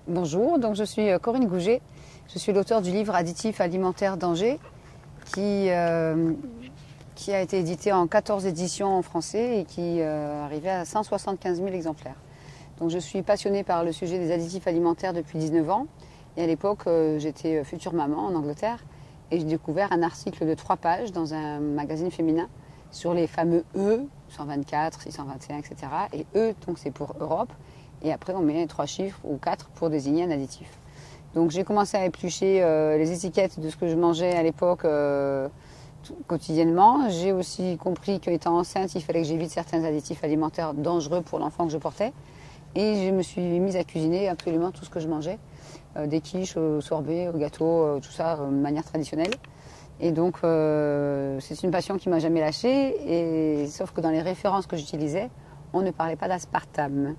Bonjour, donc je suis Corinne Gouget, je suis l'auteur du livre Additifs alimentaires danger qui a été édité en 14 éditions en français et qui arrivait à 175 000 exemplaires. Donc je suis passionnée par le sujet des additifs alimentaires depuis 19 ans et à l'époque j'étais future maman en Angleterre et j'ai découvert un article de 3 pages dans un magazine féminin sur les fameux E, 124, 621, etc. Et E, donc c'est pour Europe. Et après, on met 3 chiffres ou 4 pour désigner un additif. Donc j'ai commencé à éplucher les étiquettes de ce que je mangeais à l'époque quotidiennement. J'ai aussi compris qu'étant enceinte, il fallait que j'évite certains additifs alimentaires dangereux pour l'enfant que je portais. Et je me suis mise à cuisiner absolument tout ce que je mangeais. Des quiches, au sorbet, au gâteau, tout ça de manière traditionnelle. Et donc c'est une passion qui ne m'a jamais lâchée. Sauf que dans les références que j'utilisais, on ne parlait pas d'aspartame.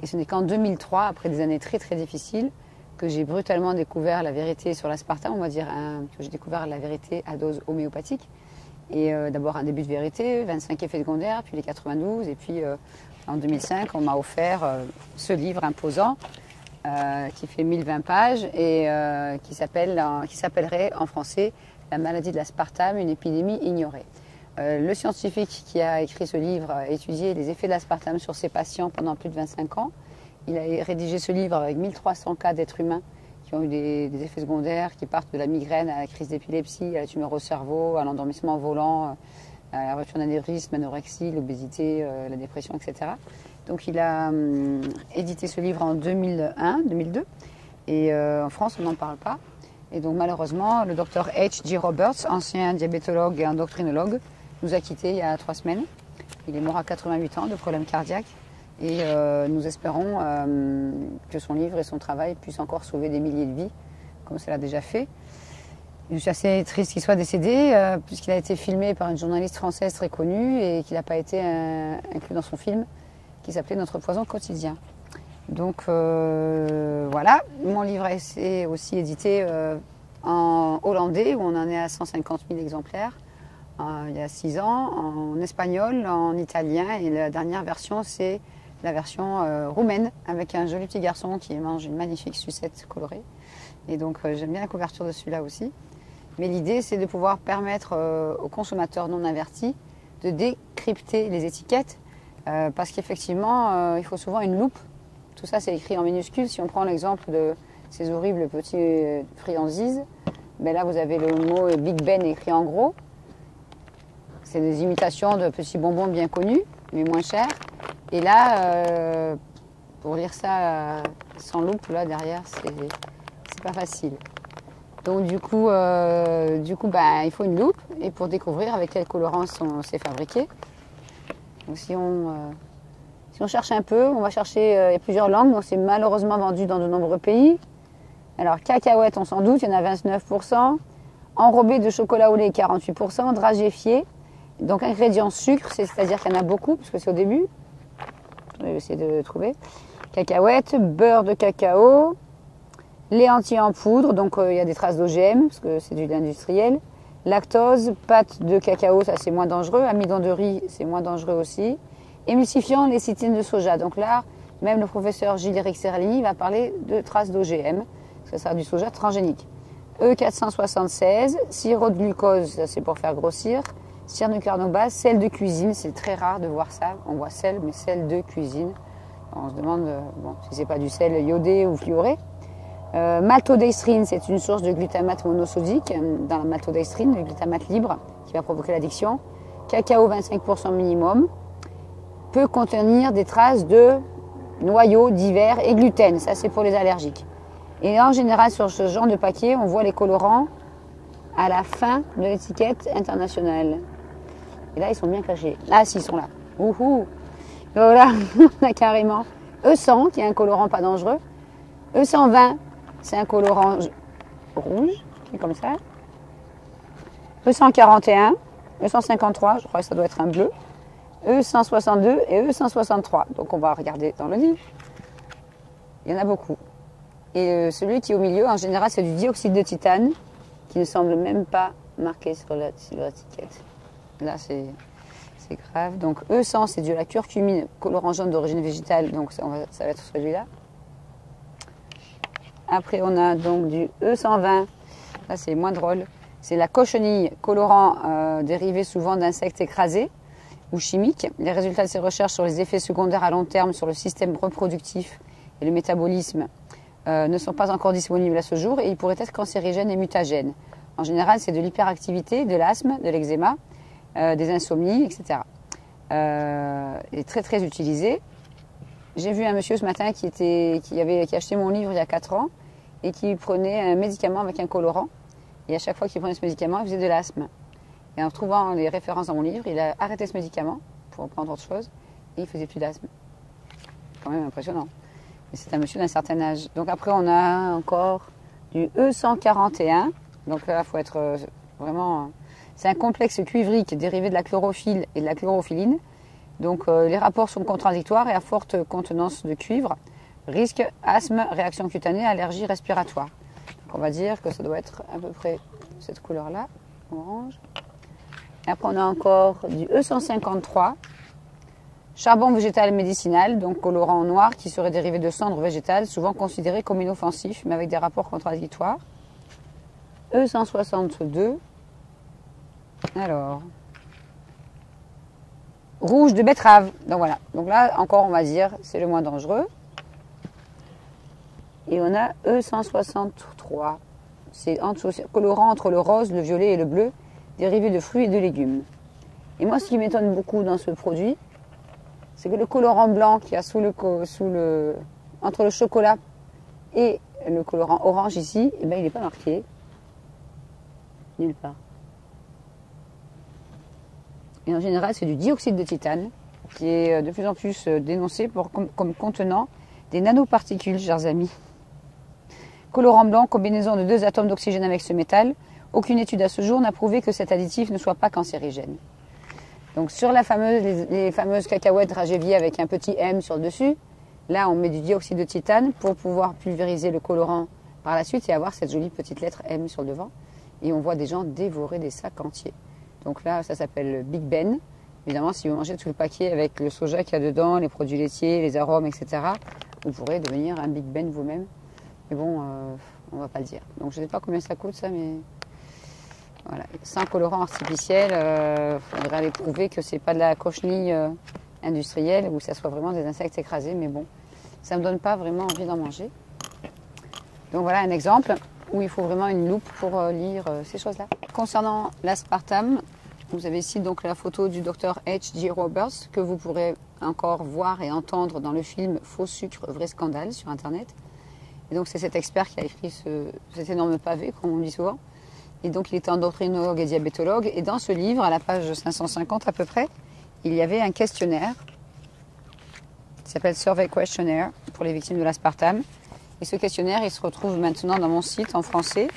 Et ce n'est qu'en 2003, après des années très très difficiles, que j'ai brutalement découvert la vérité sur l'aspartame, on va dire que j'ai découvert la vérité à dose homéopathique. Et d'abord un début de vérité, 25 effets secondaires, puis les 92, et puis en 2005, on m'a offert ce livre imposant qui fait 1020 pages et qui s'appellerait en français « La maladie de l'aspartame, une épidémie ignorée ». Le scientifique qui a écrit ce livre a étudié les effets de l'aspartame sur ses patients pendant plus de 25 ans. Il a rédigé ce livre avec 1300 cas d'êtres humains qui ont eu des effets secondaires qui partent de la migraine à la crise d'épilepsie, à la tumeur au cerveau, à l'endormissement volant, à la rupture d'anévrisme, l'anorexie, l'obésité, la dépression, etc. Donc il a édité ce livre en 2001-2002 et en France on n'en parle pas. Et donc malheureusement le docteur H.G. Roberts, ancien diabétologue et endocrinologue, nous a quittés il y a 3 semaines. Il est mort à 88 ans de problèmes cardiaques et nous espérons que son livre et son travail puissent encore sauver des milliers de vies, comme ça l'a déjà fait. Je suis assez triste qu'il soit décédé, puisqu'il a été filmé par une journaliste française très connue et qu'il n'a pas été inclus dans son film, qui s'appelait Notre poison quotidien. Donc voilà, mon livre est aussi édité en hollandais, où on en est à 150 000 exemplaires. Il y a 6 ans, en espagnol, en italien, et la dernière version, c'est la version roumaine, avec un joli petit garçon qui mange une magnifique sucette colorée. Et donc j'aime bien la couverture de celui-là aussi. Mais l'idée, c'est de pouvoir permettre aux consommateurs non avertis de décrypter les étiquettes, parce qu'effectivement, il faut souvent une loupe. Tout ça, c'est écrit en minuscules. Si on prend l'exemple de ces horribles petits friandises, ben là, vous avez le mot Big Ben écrit en gros. C'est des imitations de petits bonbons bien connus, mais moins chers. Et là, pour lire ça sans loupe, là derrière, c'est pas facile. Donc du coup ben, il faut une loupe et pour découvrir avec quel colorant c'est fabriqué. Donc si on cherche un peu, on va chercher, il y a plusieurs langues, donc c'est malheureusement vendu dans de nombreux pays. Alors cacahuètes, on s'en doute, il y en a 29%. Enrobé de chocolat au lait, 48%. Dragéfié. Donc ingrédients sucre, c'est-à-dire qu'il y en a beaucoup, parce que c'est au début. Je vais essayer de trouver. Cacahuètes, beurre de cacao, lait entier en poudre, donc il y a des traces d'OGM, parce que c'est du lait industriel. Lactose, pâte de cacao, ça c'est moins dangereux. Amidon de riz, c'est moins dangereux aussi. Émulsifiant, lécithine de soja. Donc là, même le professeur Gilles-Éric Serlini va parler de traces d'OGM, parce que ça sera du soja transgénique. E476, sirop de glucose, ça c'est pour faire grossir. Cyanocarbone, sel de cuisine, c'est très rare de voir ça. On voit sel, mais sel de cuisine. On se demande si c'est pas du sel iodé ou fluoré. Maltodextrine, c'est une source de glutamate monosodique. Dans la maltodextrine, le glutamate libre qui va provoquer l'addiction. Cacao, 25% minimum. Peut contenir des traces de noyaux divers et gluten. Ça, c'est pour les allergiques. Et en général, sur ce genre de paquet, on voit les colorants à la fin de l'étiquette internationale. Et là, ils sont bien cachés. Ah, si, ils sont là. Ouhou. Voilà, on a carrément E100, qui est un colorant pas dangereux. E120, c'est un colorant rouge, qui est comme ça. E141, E153, je crois que ça doit être un bleu. E162 et E163. Donc on va regarder dans le livre. Il y en a beaucoup. Et celui qui est au milieu, en général, c'est du dioxyde de titane, qui ne semble même pas marqué sur l'étiquette. Là, c'est grave. Donc E100, c'est de la curcumine, colorant jaune d'origine végétale, donc ça va être celui-là. Après, on a donc du E120, là c'est moins drôle. C'est la cochenille, colorant dérivé souvent d'insectes écrasés ou chimiques. Les résultats de ces recherches sur les effets secondaires à long terme sur le système reproductif et le métabolisme ne sont pas encore disponibles à ce jour et ils pourraient être cancérigènes et mutagènes. En général, c'est de l'hyperactivité, de l'asthme, de l'eczéma, des insomnies, etc. Est très très utilisé. J'ai vu un monsieur ce matin qui a acheté mon livre il y a 4 ans et qui prenait un médicament avec un colorant. Et à chaque fois qu'il prenait ce médicament, il faisait de l'asthme. Et en trouvant les références dans mon livre, il a arrêté ce médicament pour prendre autre chose et il faisait plus d'asthme. C'est quand même impressionnant. Et c'est un monsieur d'un certain âge. Donc après, on a encore du E141. Donc là, il faut être vraiment... C'est un complexe cuivrique dérivé de la chlorophylle et de la chlorophyline. Donc les rapports sont contradictoires et à forte contenance de cuivre. Risque, asthme, réaction cutanée, allergie respiratoire. Donc on va dire que ça doit être à peu près cette couleur-là, orange. Et après on a encore du E153, charbon végétal médicinal, donc colorant noir qui serait dérivé de cendres végétales, souvent considéré comme inoffensif, mais avec des rapports contradictoires. E162, alors, rouge de betterave. Donc voilà, donc là encore on va dire c'est le moins dangereux. Et on a E163, c'est colorant entre le rose, le violet et le bleu, dérivé de fruits et de légumes. Et moi ce qui m'étonne beaucoup dans ce produit, c'est que le colorant blanc qu'il y a entre le chocolat et le colorant orange ici, eh ben, il n'est pas marqué nulle part. Et en général, c'est du dioxyde de titane qui est de plus en plus dénoncé comme contenant des nanoparticules, chers amis. Colorant blanc, combinaison de 2 atomes d'oxygène avec ce métal. Aucune étude à ce jour n'a prouvé que cet additif ne soit pas cancérigène. Donc sur les fameuses cacahuètes Dragévier avec un petit M sur le dessus, là on met du dioxyde de titane pour pouvoir pulvériser le colorant par la suite et avoir cette jolie petite lettre M sur le devant. Et on voit des gens dévorer des sacs entiers. Donc là, ça s'appelle Big Ben. Évidemment, si vous mangez tout le paquet avec le soja qu'il y a dedans, les produits laitiers, les arômes, etc., vous pourrez devenir un Big Ben vous-même. Mais bon, on ne va pas le dire. Donc je ne sais pas combien ça coûte ça, mais voilà. Sans colorant artificiel, il faudrait aller prouver que ce n'est pas de la cochenille industrielle ou que ça soit vraiment des insectes écrasés. Mais bon, ça ne me donne pas vraiment envie d'en manger. Donc voilà un exemple où il faut vraiment une loupe pour lire ces choses-là. Concernant l'aspartame, vous avez ici donc la photo du docteur H.G. Roberts que vous pourrez encore voir et entendre dans le film Faux sucre, vrai scandale sur Internet. Et donc c'est cet expert qui a écrit cet énorme pavé, comme on dit souvent. Et donc il était endocrinologue et diabétologue. Et dans ce livre, à la page 550 à peu près, il y avait un questionnaire qui s'appelle Survey Questionnaire pour les victimes de l'aspartame. Et ce questionnaire, il se retrouve maintenant dans mon site en français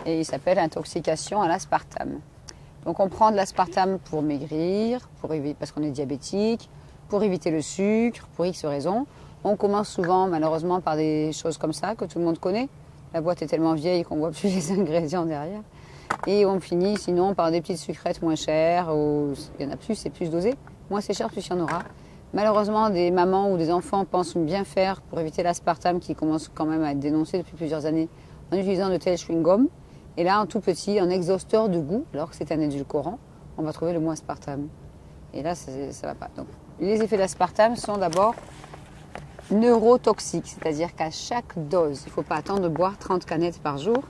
et il s'appelle Intoxication à l'aspartame. Donc on prend de l'aspartame pour maigrir, parce qu'on est diabétique, pour éviter le sucre, pour X raisons. On commence souvent malheureusement par des choses comme ça que tout le monde connaît. La boîte est tellement vieille qu'on ne voit plus les ingrédients derrière. Et on finit sinon par des petites sucrètes moins chères, où il y en a plus, c'est plus dosé. Moins c'est cher, plus il y en aura. Malheureusement, des mamans ou des enfants pensent bien faire pour éviter l'aspartame qui commence quand même à être dénoncé depuis plusieurs années en utilisant de tels chewing-gums. Et là, en tout petit, en exhausteur de goût, alors que c'est un édulcorant, on va trouver le mot aspartame. Et là, ça ne va pas. Donc, les effets de l'aspartame sont d'abord neurotoxiques, c'est-à-dire qu'à chaque dose, il ne faut pas attendre de boire 30 canettes par jour.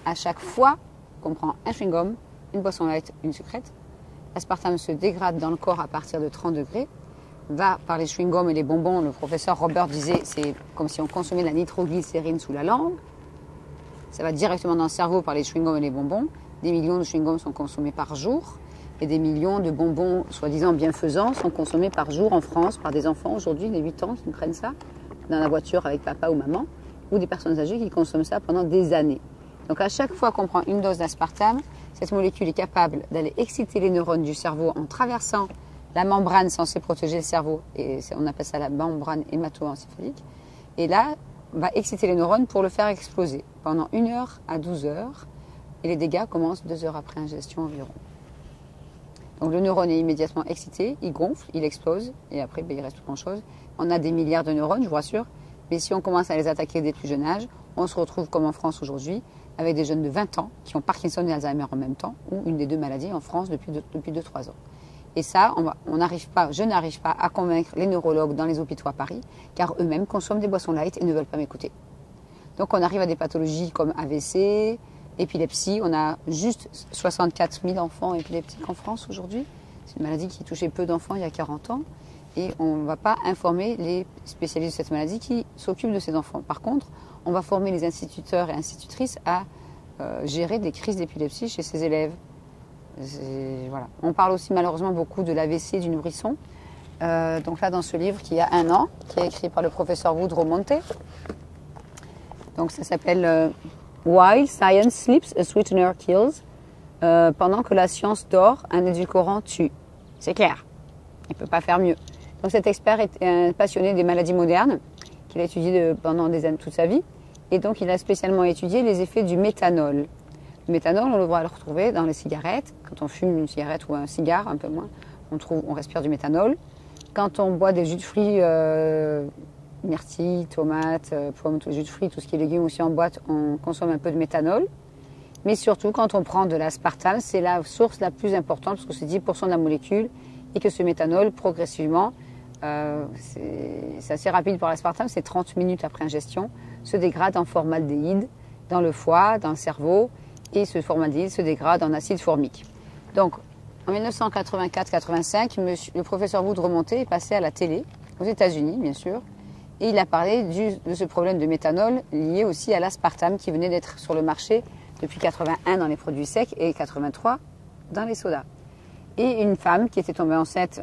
À chaque fois qu'on prend un chewing-gum, une boisson light, une sucrète, l'aspartame se dégrade dans le corps à partir de 30 degrés. Va par les chewing-gums et les bonbons, le professeur Robert disait, c'est comme si on consommait de la nitroglycérine sous la langue. Ça va directement dans le cerveau par les chewing-gums et les bonbons. Des millions de chewing-gums sont consommés par jour. Et des millions de bonbons, soi-disant bienfaisants, sont consommés par jour en France par des enfants aujourd'hui, de 8 ans, qui prennent ça dans la voiture avec papa ou maman, ou des personnes âgées qui consomment ça pendant des années. Donc à chaque fois qu'on prend une dose d'aspartame, cette molécule est capable d'aller exciter les neurones du cerveau en traversant la membrane censée protéger le cerveau, et on appelle ça la membrane hémato-encéphalique. Et là, va exciter les neurones pour le faire exploser pendant 1 heure à 12 heures. Et les dégâts commencent 2 heures après ingestion environ. Donc le neurone est immédiatement excité, il gonfle, il explose, et après il reste plus grand chose. On a des milliards de neurones, je vous rassure, mais si on commence à les attaquer dès plus jeune âge, on se retrouve comme en France aujourd'hui, avec des jeunes de 20 ans qui ont Parkinson et Alzheimer en même temps, ou une des deux maladies en France depuis 2-3 ans. Et ça, je n'arrive pas à convaincre les neurologues dans les hôpitaux à Paris, car eux-mêmes consomment des boissons light et ne veulent pas m'écouter. Donc on arrive à des pathologies comme AVC, épilepsie. On a juste 64 000 enfants épileptiques en France aujourd'hui. C'est une maladie qui touchait peu d'enfants il y a 40 ans. Et on ne va pas informer les spécialistes de cette maladie qui s'occupent de ces enfants. Par contre, on va former les instituteurs et institutrices à gérer des crises d'épilepsie chez ces élèves. Voilà. On parle aussi malheureusement beaucoup de l'AVC du nourrisson. Donc là, dans ce livre qui a 1 an, qui est écrit par le professeur Woodrow Monte. Donc ça s'appelle While Science Sleeps, a Sweetener Kills. Pendant que la science dort, un édulcorant tue. C'est clair. Il ne peut pas faire mieux. Donc cet expert est un passionné des maladies modernes, qu'il a étudié pendant des années, toute sa vie. Et donc il a spécialement étudié les effets du méthanol. Le méthanol, on va le retrouver dans les cigarettes. Quand on fume une cigarette ou un cigare, un peu moins, on respire du méthanol. Quand on boit des jus de fruits, myrtilles, tomates, pommes, jus de fruits, tout ce qui est légumes aussi en boîte, on consomme un peu de méthanol. Mais surtout, quand on prend de l'aspartame, c'est la source la plus importante, parce que c'est 10% de la molécule, et que ce méthanol, progressivement, c'est assez rapide pour l'aspartame, c'est 30 minutes après ingestion, se dégrade en formaldéhyde dans le foie, dans le cerveau, et ce formaldéhyde se dégrade en acide formique. Donc, en 1984-85, le professeur Woodrow Monte est passé à la télé, aux États-Unis, bien sûr, et il a parlé de ce problème de méthanol lié aussi à l'aspartame qui venait d'être sur le marché depuis 81 dans les produits secs et 83 dans les sodas. Et une femme qui était tombée enceinte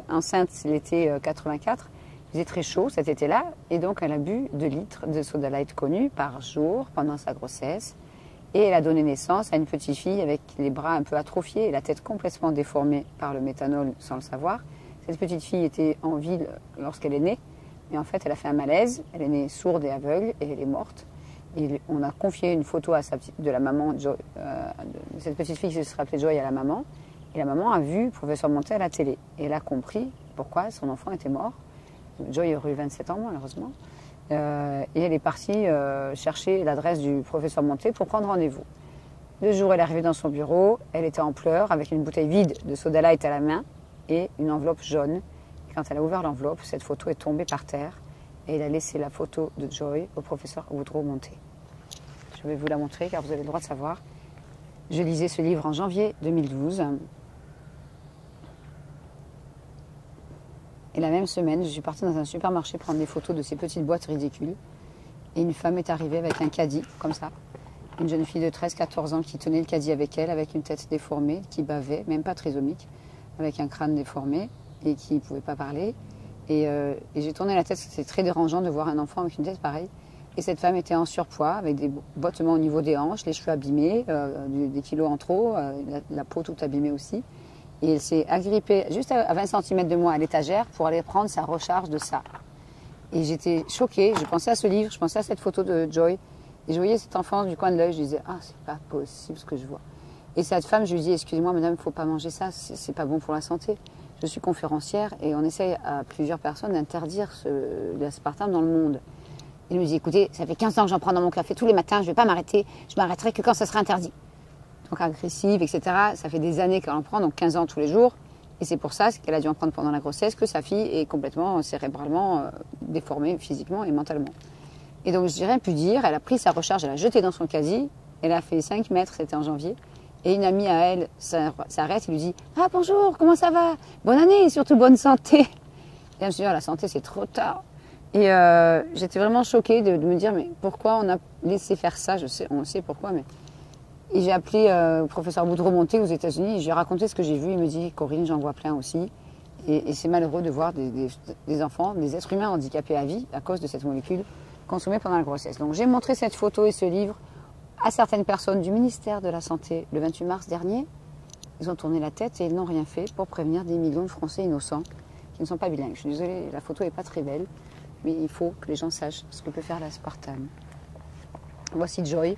l'été 84, il faisait très chaud cet été-là, et donc elle a bu 2 litres de soda light connu par jour pendant sa grossesse. Et elle a donné naissance à une petite fille avec les bras un peu atrophiés et la tête complètement déformée par le méthanol sans le savoir. Cette petite fille était en vie lorsqu'elle est née, mais en fait elle a fait un malaise, elle est née sourde et aveugle et elle est morte. Et on a confié une photo de la maman, de cette petite fille qui se rappelait Joy à la maman. Et la maman a vu le professeur Monte à la télé. Et elle a compris pourquoi son enfant était mort. Joy aurait eu 27 ans, malheureusement. Et elle est partie chercher l'adresse du professeur Monte pour prendre rendez-vous. Le jour, elle est arrivée dans son bureau. Elle était en pleurs avec une bouteille vide de soda light à la main et une enveloppe jaune. Et quand elle a ouvert l'enveloppe, cette photo est tombée par terre. Et elle a laissé la photo de Joy au professeur Woodrow Monte. Je vais vous la montrer car vous avez le droit de savoir. Je lisais ce livre en janvier 2012. Et la même semaine, je suis partie dans un supermarché prendre des photos de ces petites boîtes ridicules. Et une femme est arrivée avec un caddie, comme ça. Une jeune fille de 13-14 ans qui tenait le caddie avec elle, avec une tête déformée, qui bavait, même pas trisomique, avec un crâne déformé et qui ne pouvait pas parler. Et j'ai tourné la tête, c'était très dérangeant de voir un enfant avec une tête pareille. Et cette femme était en surpoids, avec des bottements au niveau des hanches, les cheveux abîmés, des kilos en trop, la peau toute abîmée aussi. Et elle s'est agrippée juste à 20 cm de moi à l'étagère pour aller prendre sa recharge de ça. Et j'étais choquée, je pensais à ce livre, je pensais à cette photo de Joy. Et je voyais cet enfant du coin de l'œil, je disais, ah, c'est pas possible ce que je vois. Et cette femme, je lui dis, excusez-moi madame, il ne faut pas manger ça, c'est pas bon pour la santé. Je suis conférencière et on essaye à plusieurs personnes d'interdire l'aspartame dans le monde. Il me dit, écoutez, ça fait 15 ans que j'en prends dans mon café tous les matins, je ne vais pas m'arrêter, je m'arrêterai que quand ça sera interdit. Donc agressive, etc. Ça fait des années qu'elle en prend, donc 15 ans tous les jours. Et c'est pour ça qu'elle a dû en prendre pendant la grossesse, que sa fille est complètement cérébralement déformée physiquement et mentalement. Et donc je n'ai rien pu dire, elle a pris sa recharge, elle a jeté dans son caddie, elle a fait 5 mètres, c'était en janvier. Et une amie à elle s'arrête et lui dit, ah bonjour, comment ça va? Bonne année et surtout bonne santé. Et elle me dit, oh, la santé c'est trop tard. Et j'étais vraiment choquée de me dire, mais pourquoi on a laissé faire ça? On sait pourquoi, mais... Et j'ai appelé le professeur Woodrow Monte aux États-Unis et j'ai raconté ce que j'ai vu. Il me dit, Corinne, j'en vois plein aussi. Et c'est malheureux de voir des enfants, des êtres humains handicapés à vie à cause de cette molécule consommée pendant la grossesse. Donc j'ai montré cette photo et ce livre à certaines personnes du ministère de la Santé le 28 mars dernier. Ils ont tourné la tête et ils n'ont rien fait pour prévenir des millions de Français innocents qui ne sont pas bilingues. Je suis désolée, la photo n'est pas très belle. mais il faut que les gens sachent ce que peut faire l'aspartame. Voici Joy,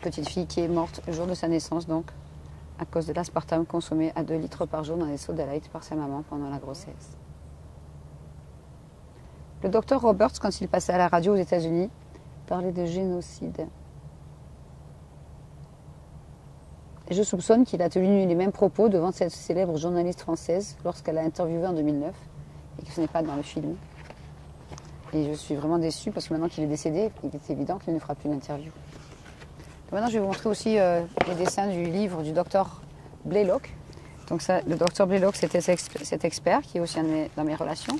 petite fille qui est morte le jour de sa naissance, donc à cause de l'aspartame consommé à 2 litres par jour dans des sodas light par sa maman pendant la grossesse. Le docteur Roberts, quand il passait à la radio aux États-Unis, parlait de génocide. Et je soupçonne qu'il a tenu les mêmes propos devant cette célèbre journaliste française lorsqu'elle a interviewé en 2009, et que ce n'est pas dans le film. Et je suis vraiment déçue parce que maintenant qu'il est décédé, il est évident qu'il ne fera plus d'interview. Maintenant, je vais vous montrer aussi les dessins du livre du docteur Blaylock. Donc ça, le docteur Blaylock, c'était cet expert qui est aussi dans mes relations.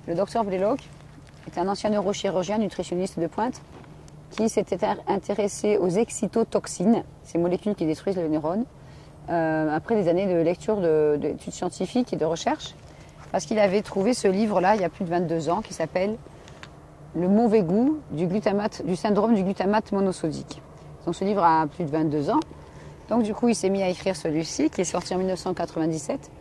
Le docteur Blaylock est un ancien neurochirurgien, nutritionniste de pointe, qui s'était intéressé aux excitotoxines, ces molécules qui détruisent les neurones, après des années de lecture d'études scientifiques et de recherche, parce qu'il avait trouvé ce livre-là il y a plus de 22 ans, qui s'appelle « Le mauvais goût du syndrome du glutamate monosodique ». Donc ce livre a plus de 22 ans. Donc du coup, il s'est mis à écrire celui-ci, qui est sorti en 1997,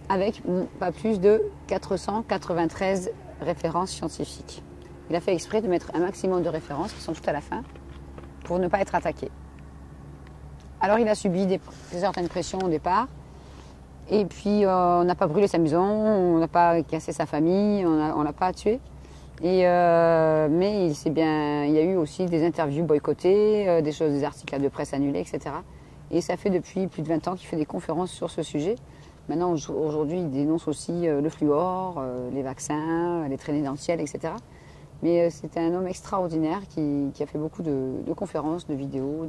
avec pas plus de 493 références scientifiques. Il a fait exprès de mettre un maximum de références, qui sont toutes à la fin, pour ne pas être attaqué. Alors il a subi certaines pressions au départ, et puis on n'a pas brûlé sa maison, on n'a pas cassé sa famille, on l'a pas tué. Mais il y a eu aussi des interviews boycottées, des articles de presse annulés, etc. Et ça fait depuis plus de 20 ans qu'il fait des conférences sur ce sujet. Maintenant, aujourd'hui, il dénonce aussi le fluor, les vaccins, les traînées dentielles, etc. Mais c'était un homme extraordinaire qui a fait beaucoup de conférences, de vidéos,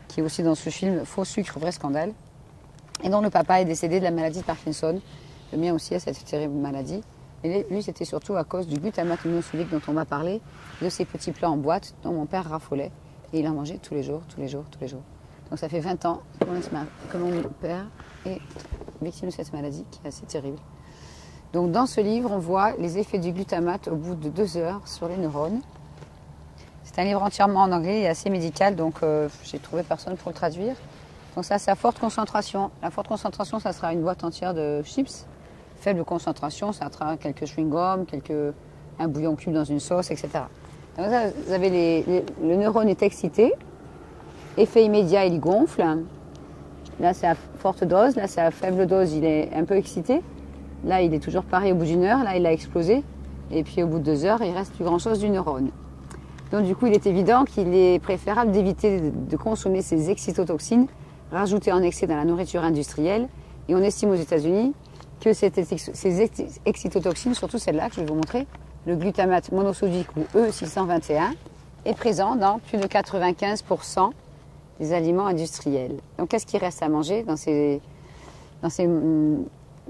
qui est aussi dans ce film Faux sucre, vrai scandale, et dont le papa est décédé de la maladie de Parkinson. Le mien aussi a cette terrible maladie. Et lui, c'était surtout à cause du glutamate monosodique dont on va parler, de ces petits plats en boîte dont mon père raffolait. Et il en mangeait tous les jours, tous les jours, tous les jours. Donc ça fait 20 ans que mon père est victime de cette maladie qui est assez terrible. Donc dans ce livre, on voit les effets du glutamate au bout de 2 heures sur les neurones. C'est un livre entièrement en anglais et assez médical, donc j'ai trouvé personne pour le traduire. Donc ça, c'est à forte concentration. La forte concentration, ça sera une boîte entière de chips. Faible concentration, ça sera quelques chewing-gums, un bouillon cube dans une sauce, etc. Donc là, vous avez le neurone est excité, effet immédiat, il gonfle. Là, c'est à forte dose, là, c'est à faible dose, il est un peu excité. Là, il est toujours pareil au bout d'1 heure, là, il a explosé. Et puis au bout de 2 heures, il reste plus grand-chose du neurone. Donc du coup, il est évident qu'il est préférable d'éviter de consommer ces excitotoxines rajoutées en excès dans la nourriture industrielle. Et on estime aux États-Unis que ces excitotoxines, surtout celle-là que je vais vous montrer, le glutamate monosodique ou E621, est présent dans plus de 95% des aliments industriels. Donc qu'est-ce qui reste à manger dans ces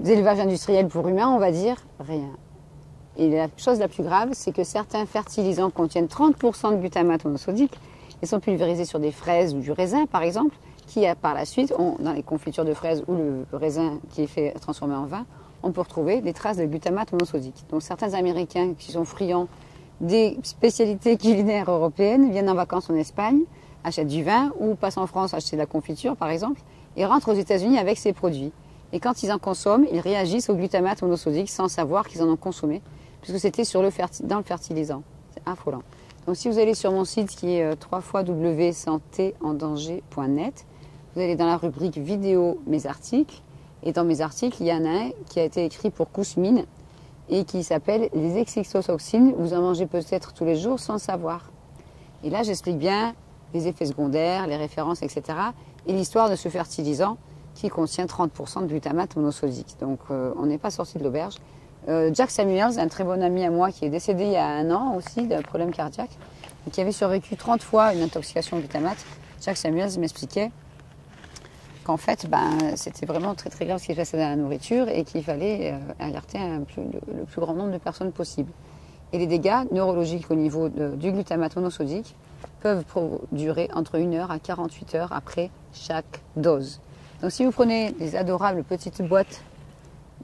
élevages industriels pour humains, on va dire? Rien. Et la chose la plus grave, c'est que certains fertilisants contiennent 30% de glutamate monosodique et sont pulvérisés sur des fraises ou du raisin, par exemple, qui par la suite, dans les confitures de fraises ou le raisin qui est fait transformer en vin, on peut retrouver des traces de glutamate monosodique. Donc certains Américains qui sont friands des spécialités culinaires européennes viennent en vacances en Espagne, achètent du vin ou passent en France acheter de la confiture, par exemple, et rentrent aux États-Unis avec ces produits. Et quand ils en consomment, ils réagissent au glutamate monosodique sans savoir qu'ils en ont consommé, puisque c'était dans le fertilisant. C'est affolant. Donc si vous allez sur mon site qui est www.santéendanger.net, vous allez dans la rubrique vidéo mes articles, et dans mes articles, il y en a un qui a été écrit pour Kousmine et qui s'appelle les excitotoxines. Vous en mangez peut-être tous les jours sans savoir. Et là, j'explique bien les effets secondaires, les références, etc. et l'histoire de ce fertilisant qui contient 30% de glutamate monosodique. Donc on n'est pas sorti de l'auberge. Jack Samuels, un très bon ami à moi qui est décédé il y a 1 an aussi d'un problème cardiaque et qui avait survécu 30 fois une intoxication au glutamate, Jack Samuels m'expliquait qu'en fait, c'était vraiment très très grave ce qui se passait dans la nourriture et qu'il fallait alerter le plus grand nombre de personnes possible. Et les dégâts neurologiques au niveau du glutamate monosodique peuvent durer entre 1 heure à 48 heures après chaque dose. Donc si vous prenez des adorables petites boîtes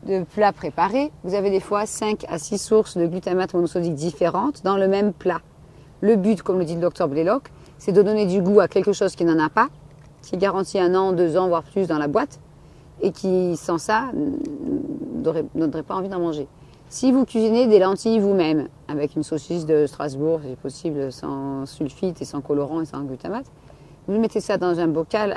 de plats préparés, vous avez des fois 5 à 6 sources de glutamate monosodique différentes dans le même plat. Le but, comme le dit le docteur Blaylock, c'est de donner du goût à quelque chose qui n'en a pas, qui garantit 1 an, 2 ans, voire plus dans la boîte, et qui, sans ça, n'aurait pas envie d'en manger. Si vous cuisinez des lentilles vous-même, avec une saucisse de Strasbourg, si possible, sans sulfite et sans colorant et sans glutamate, vous mettez ça dans un bocal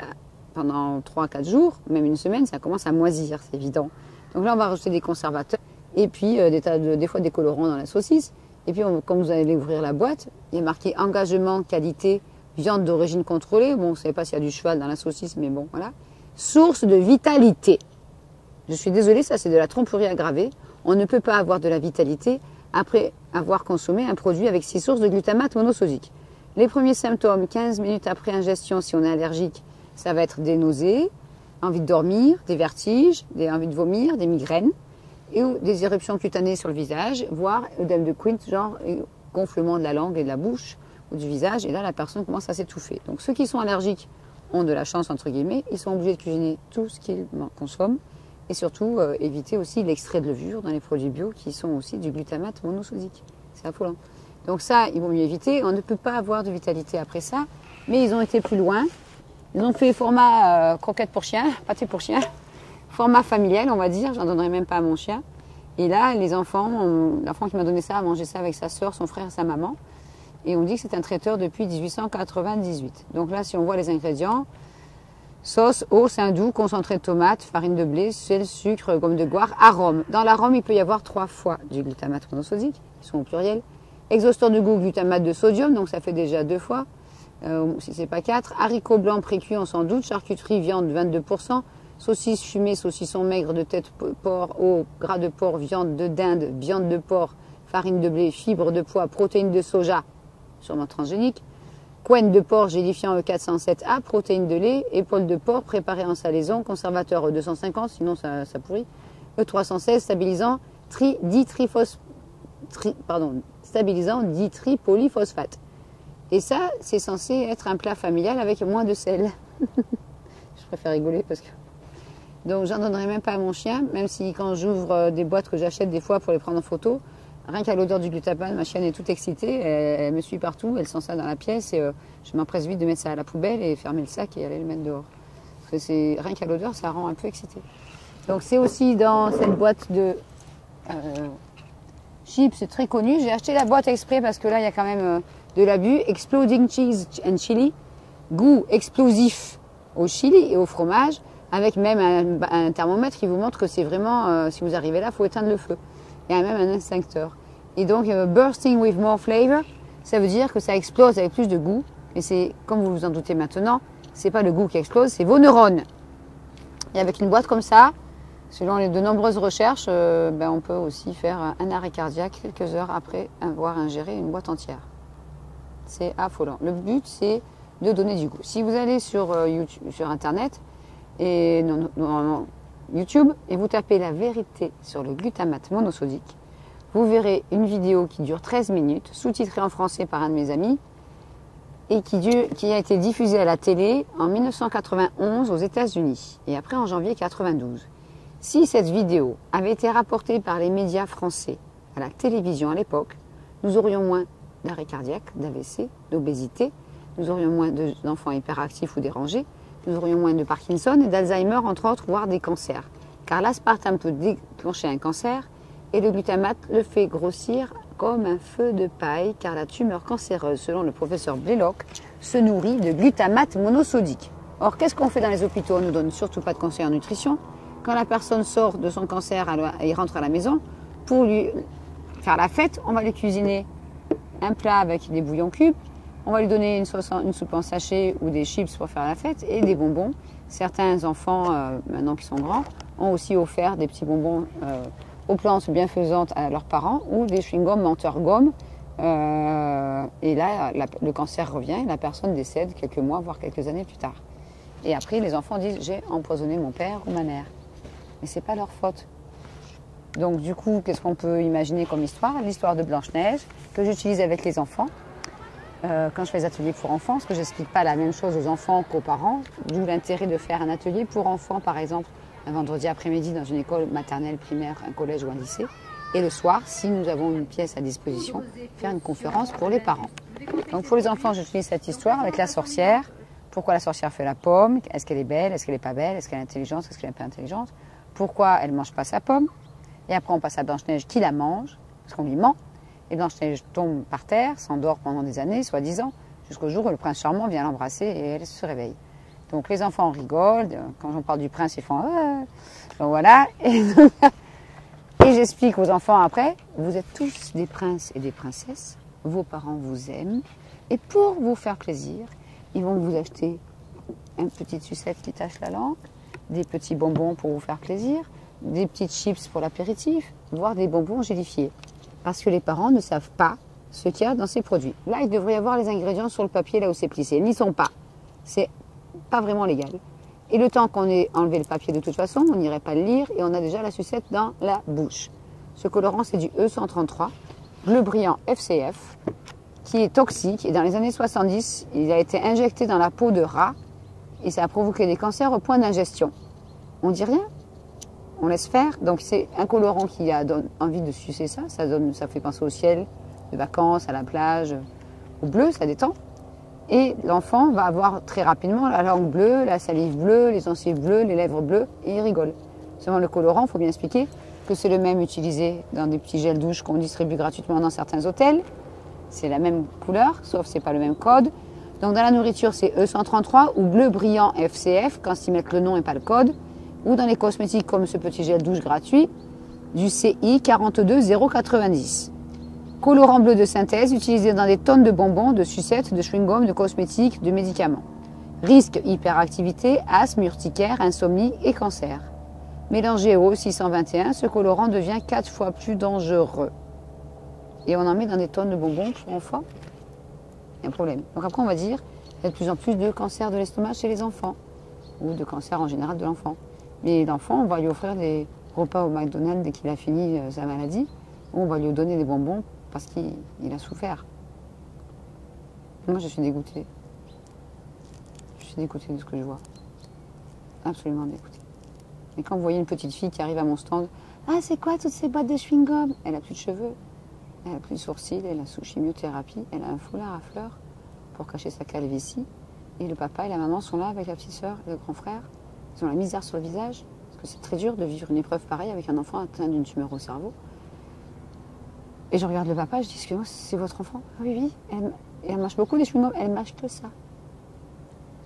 pendant 3-4 jours, même une semaine, ça commence à moisir, c'est évident. Donc là, on va rajouter des conservateurs et puis des fois des colorants dans la saucisse. Et puis, quand vous allez ouvrir la boîte, il y a marqué engagement, qualité, viande d'origine contrôlée. Bon, on ne sait pas s'il y a du cheval dans la saucisse, mais bon, voilà. Source de vitalité. Je suis désolée, ça c'est de la tromperie aggravée. On ne peut pas avoir de la vitalité après avoir consommé un produit avec 6 sources de glutamate monosodique. Les premiers symptômes, 15 minutes après ingestion, si on est allergique, ça va être des nausées, envie de dormir, des vertiges, des envies de vomir, des migraines, et des éruptions cutanées sur le visage, voire œdème de Quint, genre gonflement de la langue et de la bouche ou du visage, et là la personne commence à s'étouffer. Donc ceux qui sont allergiques ont de la chance, entre guillemets, ils sont obligés de cuisiner tout ce qu'ils consomment, et surtout éviter aussi l'extrait de levure dans les produits bio qui sont aussi du glutamate monosodique. C'est affolant. Donc ça, ils vont mieux éviter. On ne peut pas avoir de vitalité après ça, mais ils ont été plus loin. Ils ont fait format croquette pour chien, pâté pour chien, format familial, on va dire. J'en donnerai même pas à mon chien. Et là, les enfants, l'enfant qui m'a donné ça a mangé ça avec sa soeur, son frère et sa maman. Et on dit que c'est un traiteur depuis 1898. Donc là, si on voit les ingrédients, sauce, eau, saindoux, concentré de tomate, farine de blé, sel, sucre, gomme de goire, arôme. Dans l'arôme, il peut y avoir 3 fois du glutamate monosodique, ils sont au pluriel. Exhausteur de goût, glutamate de sodium, donc ça fait déjà 2 fois, si c'est pas 4. Haricots blancs précuits, on s'en doute. Charcuterie, viande, 22%. Saucisses fumées, saucisson maigre de tête, porc, eau, gras de porc, viande de dinde, viande de porc, farine de blé, fibres de pois, protéines de soja, sûrement transgéniques. Couenne de porc gélifiant E407A, protéines de lait, épaules de porc préparées en salaison, conservateur E250, sinon ça pourrit. E316, stabilisant ditripolyphosphate. Et ça, c'est censé être un plat familial avec moins de sel. Je préfère rigoler parce que... Donc j'en donnerai même pas à mon chien, même si quand j'ouvre des boîtes que j'achète des fois pour les prendre en photo, rien qu'à l'odeur du glutamate, ma chienne est toute excitée, elle me suit partout, elle sent ça dans la pièce et je m'empresse vite de mettre ça à la poubelle et fermer le sac et aller le mettre dehors. Parce que rien qu'à l'odeur, ça rend un peu excité. Donc c'est aussi dans cette boîte de chips, c'est très connu. J'ai acheté la boîte exprès parce que là, il y a quand même de l'abus. Exploding Cheese and Chili, goût explosif au chili et au fromage, avec même un thermomètre qui vous montre que c'est vraiment, si vous arrivez là, il faut éteindre le feu. Il y a même un instincteur. Et donc, bursting with more flavor, ça veut dire que ça explose avec plus de goût. Et c'est, comme vous vous en doutez maintenant, c'est pas le goût qui explose, c'est vos neurones. Et avec une boîte comme ça, selon de nombreuses recherches, on peut aussi faire un arrêt cardiaque quelques heures après avoir ingéré une boîte entière. C'est affolant. Le but, c'est de donner du goût. Si vous allez sur Internet, et YouTube, et vous tapez la vérité sur le glutamate monosodique, vous verrez une vidéo qui dure 13 minutes, sous-titrée en français par un de mes amis, et qui a été diffusée à la télé en 1991 aux États-Unis, et après en janvier 92. Si cette vidéo avait été rapportée par les médias français à la télévision à l'époque, nous aurions moins d'arrêt cardiaque, d'AVC, d'obésité, nous aurions moins d'enfants hyperactifs ou dérangés, nous aurions moins de Parkinson et d'Alzheimer, entre autres, voire des cancers. Car l'aspartame peut déclencher un cancer et le glutamate le fait grossir comme un feu de paille, car la tumeur cancéreuse, selon le professeur Blaylock, se nourrit de glutamate monosodique. Or, qu'est-ce qu'on fait dans les hôpitaux? On ne nous donne surtout pas de conseils en nutrition. Quand la personne sort de son cancer et rentre à la maison, pour lui faire la fête, on va lui cuisiner un plat avec des bouillons cubes, on va lui donner une soupe en sachet ou des chips pour faire la fête et des bonbons. Certains enfants, maintenant qui sont grands, ont aussi offert des petits bonbons aux plantes bienfaisantes à leurs parents ou des chewing-gums menteur-gomme. Et là, le cancer revient et la personne décède quelques mois, voire quelques années plus tard. Et après, les enfants disent « j'ai empoisonné mon père ou ma mère ». Mais ce n'est pas leur faute. Donc du coup, qu'est-ce qu'on peut imaginer comme histoire? L'histoire de Blanche-Neige, que j'utilise avec les enfants. Quand je fais des ateliers pour enfants, parce que je n'explique pas la même chose aux enfants qu'aux parents, d'où l'intérêt de faire un atelier pour enfants, par exemple, un vendredi après-midi dans une école maternelle, primaire, un collège ou un lycée, et le soir, si nous avons une pièce à disposition, faire une conférence pour les parents. Donc pour les enfants, j'utilise cette histoire avec la sorcière. Pourquoi la sorcière fait la pomme? Est-ce qu'elle est belle? Est-ce qu'elle n'est pas belle? Est-ce qu'elle est intelligente? Est-ce qu'elle n'est pas intelligente? Pourquoi elle ne mange pas sa pomme? Et après, on passe à Blanche-Neige qui la mange, parce qu'on lui ment. Et Blanche-Neige tombe par terre, s'endort pendant des années, soi-disant, jusqu'au jour où le prince charmant vient l'embrasser et elle se réveille. Donc les enfants rigolent, quand j'en parle du prince, ils font ah. Donc voilà. Et j'explique aux enfants après, vous êtes tous des princes et des princesses, vos parents vous aiment, et pour vous faire plaisir, ils vont vous acheter une petite sucette qui tache la langue, des petits bonbons pour vous faire plaisir, des petites chips pour l'apéritif, voire des bonbons gélifiés. Parce que les parents ne savent pas ce qu'il y a dans ces produits. Là, il devrait y avoir les ingrédients sur le papier, là où c'est plissé. Ils n'y sont pas. C'est pas vraiment légal. Et le temps qu'on ait enlevé le papier de toute façon, on n'irait pas le lire et on a déjà la sucette dans la bouche. Ce colorant, c'est du E133, bleu brillant FCF, qui est toxique. Et dans les années 70, il a été injecté dans la peau de rat et ça a provoqué des cancers au point d'ingestion. On dit rien, on laisse faire. Donc c'est un colorant qui a envie de sucer ça. Ça fait penser au ciel, de vacances, à la plage, au bleu, ça détend. Et l'enfant va avoir très rapidement la langue bleue, la salive bleue, les gencives bleues, les lèvres bleues, et il rigole. Seulement le colorant, il faut bien expliquer que c'est le même utilisé dans des petits gels douche qu'on distribue gratuitement dans certains hôtels. C'est la même couleur, sauf que ce n'est pas le même code. Donc dans la nourriture, c'est E133 ou bleu brillant FCF, quand ils mettent le nom et pas le code. Ou dans les cosmétiques, comme ce petit gel douche gratuit, du CI 42090. Colorant bleu de synthèse utilisé dans des tonnes de bonbons, de sucettes, de chewing-gum, de cosmétiques, de médicaments. Risque hyperactivité, asthme, urticaire, insomnie et cancer. Mélangé au 621, ce colorant devient 4 fois plus dangereux. Et on en met dans des tonnes de bonbons pour enfants. Il y a un problème. Donc après, on va dire qu'il y a de plus en plus de cancer de l'estomac chez les enfants. Ou de cancer en général de l'enfant. Mais l'enfant, on va lui offrir des repas au McDonald's dès qu'il a fini sa maladie. Ou on va lui donner des bonbons parce qu'il a souffert. Moi, je suis dégoûtée. Je suis dégoûtée de ce que je vois. Absolument dégoûtée. Et quand vous voyez une petite fille qui arrive à mon stand, « Ah, c'est quoi toutes ces boîtes de chewing-gum » Elle a plus de cheveux, elle a plus de sourcils, elle a sous chimiothérapie, elle a un foulard à fleurs pour cacher sa calvitie. Et le papa et la maman sont là avec la petite sœur et le grand frère. Ils ont la misère sur le visage, parce que c'est très dur de vivre une épreuve pareille avec un enfant atteint d'une tumeur au cerveau. Et je regarde le papa, je dis, excusez-moi, c'est votre enfant? Ah oui, oui, elle mâche beaucoup des chewing-gums, elle mâche que ça.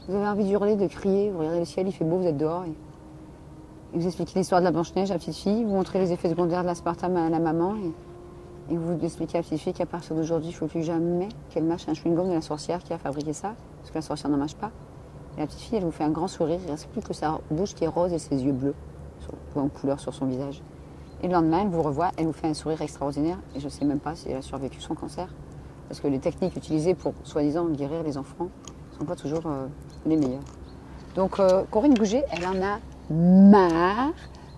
Vous avez envie d'hurler, de crier, vous regardez le ciel, il fait beau, vous êtes dehors. Et vous expliquez l'histoire de la Blanche-Neige à la petite fille, vous montrez les effets secondaires de l'aspartame à la maman, et vous expliquez à la petite fille qu'à partir d'aujourd'hui, il ne faut plus jamais qu'elle mâche un chewing-gum de la sorcière qui a fabriqué ça, parce que la sorcière n'en mâche pas. Et la petite fille, elle vous fait un grand sourire, il ne reste plus que sa bouche qui est rose et ses yeux bleus, en couleur sur son visage. Et le lendemain, elle vous revoit, elle vous fait un sourire extraordinaire. Et je ne sais même pas si elle a survécu son cancer. Parce que les techniques utilisées pour, soi-disant, guérir les enfants ne sont pas toujours les meilleures. Donc, Corinne Gouget, elle en a marre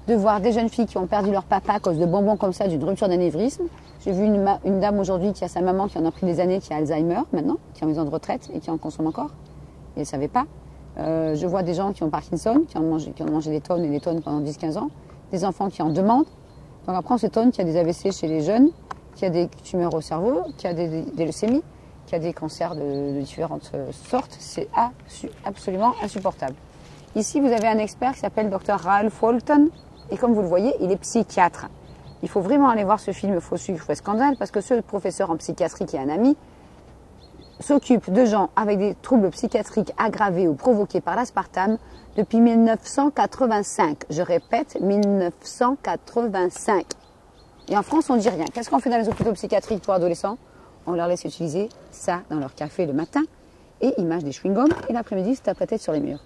de voir des jeunes filles qui ont perdu leur papa à cause de bonbons comme ça, d'une rupture d'anévrisme. J'ai vu une dame aujourd'hui qui a sa maman qui en a pris des années, qui a Alzheimer maintenant, qui est en maison de retraite et qui en consomme encore. Et elle ne savait pas. Je vois des gens qui ont Parkinson, qui ont mangé des tonnes et des tonnes pendant 10-15 ans. Des enfants qui en demandent. Donc après, on s'étonne qu'il y a des AVC chez les jeunes, qu'il y a des tumeurs au cerveau, qu'il y a des leucémies, qu'il y a des cancers de différentes sortes. C'est absolument insupportable. Ici, vous avez un expert qui s'appelle Dr Ralph Walton. Et comme vous le voyez, il est psychiatre. Il faut vraiment aller voir ce film Faux sucre, faux scandale, parce que ce professeur en psychiatrie qui est un ami s'occupe de gens avec des troubles psychiatriques aggravés ou provoqués par l'aspartame depuis 1985. Je répète, 1985. Et en France, on ne dit rien. Qu'est-ce qu'on fait dans les hôpitaux psychiatriques pour adolescents? On leur laisse utiliser ça dans leur café le matin et ils mâchent des chewing-gums et l'après-midi, ils se tapent la tête sur les murs.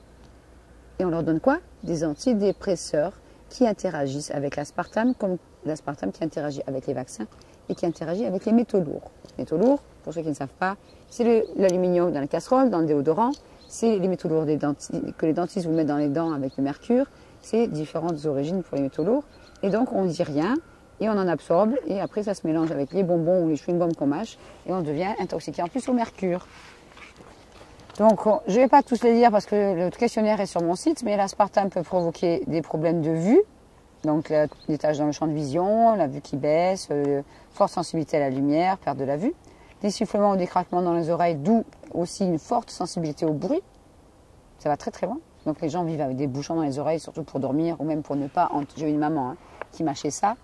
Et on leur donne quoi? Des antidépresseurs qui interagissent avec l'aspartame, comme l'aspartame qui interagit avec les vaccins et qui interagit avec les métaux lourds. Les métaux lourds, pour ceux qui ne savent pas, c'est l'aluminium dans la casserole, dans le déodorant, c'est les métaux lourds que les dentistes vous mettent dans les dents avec le mercure, c'est différentes origines pour les métaux lourds. Et donc on ne dit rien et on en absorbe et après ça se mélange avec les bonbons ou les chewing-gums qu'on mâche et on devient intoxiqué en plus au mercure. Donc je ne vais pas tous les dire parce que le questionnaire est sur mon site, mais l'aspartame peut provoquer des problèmes de vue, donc des taches dans le champ de vision, la vue qui baisse, forte sensibilité à la lumière, perte de la vue, des sifflements ou des craquements dans les oreilles, d'où aussi une forte sensibilité au bruit. Ça va très très loin. Donc les gens vivent avec des bouchons dans les oreilles, surtout pour dormir ou même pour ne pas... J'ai eu une maman qui mâchait ça.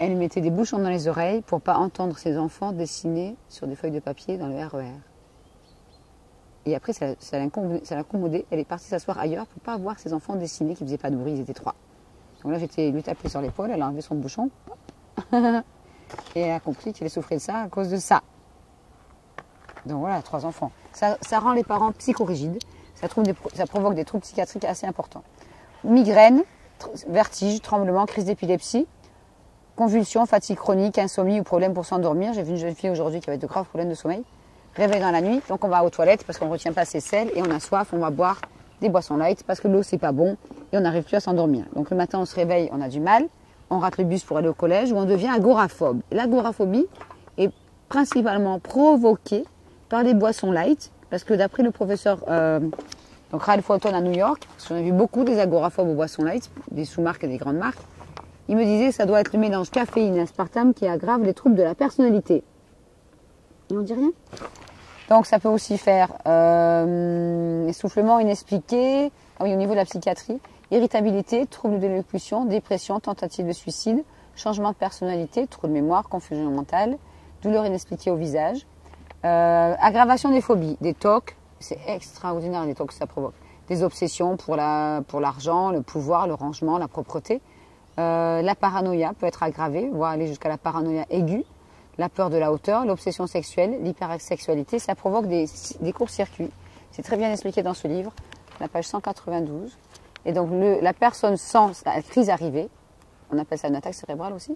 elle mettait des bouchons dans les oreilles pour pas entendre ses enfants dessiner sur des feuilles de papier dans le RER. Et après, ça l'incommodait. Elle est partie s'asseoir ailleurs pour pas voir ses enfants dessiner qui faisaient pas de bruit. Ils étaient 3. Donc là, j'étais lui taper sur l'épaule. Elle a enlevé son bouchon. Et elle a compris qu'elle souffrait de ça à cause de ça. Donc voilà, 3 enfants. Ça rend les parents psychorigides. Ça provoque des troubles psychiatriques assez importants. Migraine, vertige, tremblement, crise d'épilepsie, convulsions, fatigue chronique, insomnie ou problème pour s'endormir. J'ai vu une jeune fille aujourd'hui qui avait de graves problèmes de sommeil. Réveil dans la nuit, donc on va aux toilettes parce qu'on ne retient pas ses selles et on a soif, on va boire des boissons light parce que l'eau c'est pas bon et on n'arrive plus à s'endormir. Donc le matin on se réveille, on a du mal, on rate le bus pour aller au collège ou on devient agoraphobe. L'agoraphobie est principalement provoquée par les boissons light parce que d'après le professeur donc Ralph Fulton à New York, parce qu'on a vu beaucoup des agoraphobes aux boissons light, des sous-marques et des grandes marques, il me disait que ça doit être le mélange caféine et aspartame qui aggrave les troubles de la personnalité. Et on dit rien. Donc ça peut aussi faire essoufflement inexpliqué, au niveau de la psychiatrie, irritabilité, troubles de l'élocution, dépression, tentative de suicide, changement de personnalité, troubles de mémoire, confusion mentale, douleur inexpliquée au visage, aggravation des phobies, des tocs, c'est extraordinaire les tocs que ça provoque, des obsessions pour l'argent, le pouvoir, le rangement, la propreté, la paranoïa peut être aggravée, voire aller jusqu'à la paranoïa aiguë, la peur de la hauteur, l'obsession sexuelle, l'hypersexualité, ça provoque des courts-circuits. C'est très bien expliqué dans ce livre, la page 192. Et donc la personne sent la crise arriver, on appelle ça une attaque cérébrale aussi,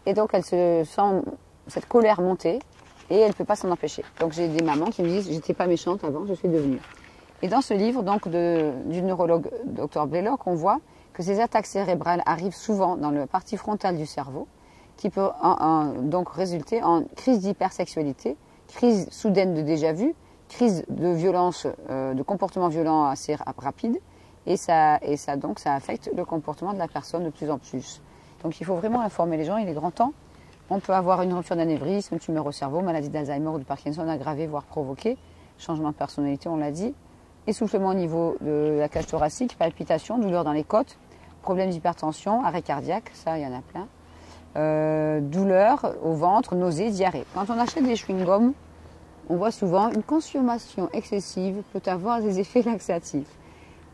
et donc elle se sent cette colère monter et elle ne peut pas s'en empêcher. Donc j'ai des mamans qui me disent, j'étais pas méchante avant, je suis devenue. Et dans ce livre donc du neurologue Dr Blaylock, on voit que ces attaques cérébrales arrivent souvent dans la partie frontale du cerveau, qui peut donc résulter en crise d'hypersexualité, crise soudaine de déjà-vu, crise de violence, de comportement violent assez rapide, et ça affecte le comportement de la personne de plus en plus. Donc il faut vraiment informer les gens, il est grand temps. On peut avoir une rupture d'anévrisme, une tumeur au cerveau, maladie d'Alzheimer ou de Parkinson aggravée, voire provoquée, changement de personnalité, on l'a dit, essoufflement au niveau de la cage thoracique, palpitations, douleurs dans les côtes, problèmes d'hypertension, arrêt cardiaque, ça il y en a plein. Douleur au ventre, nausées, diarrhée. Quand on achète des chewing-gums, on voit souvent une consommation excessive peut avoir des effets laxatifs.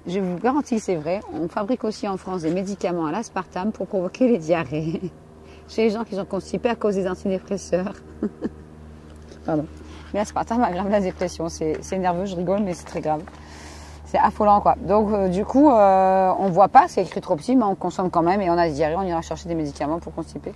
Je vous garantis que c'est vrai. On fabrique aussi en France des médicaments à l'aspartame pour provoquer les diarrhées. Chez les gens qui sont constipés à cause des antidépresseurs. Pardon. Mais l'aspartame aggrave la dépression. C'est nerveux, je rigole, mais c'est très grave. C'est affolant, quoi. Donc, du coup, on voit pas, c'est écrit trop petit, mais on consomme quand même et on a des diarrhées, on ira chercher des médicaments pour constiper.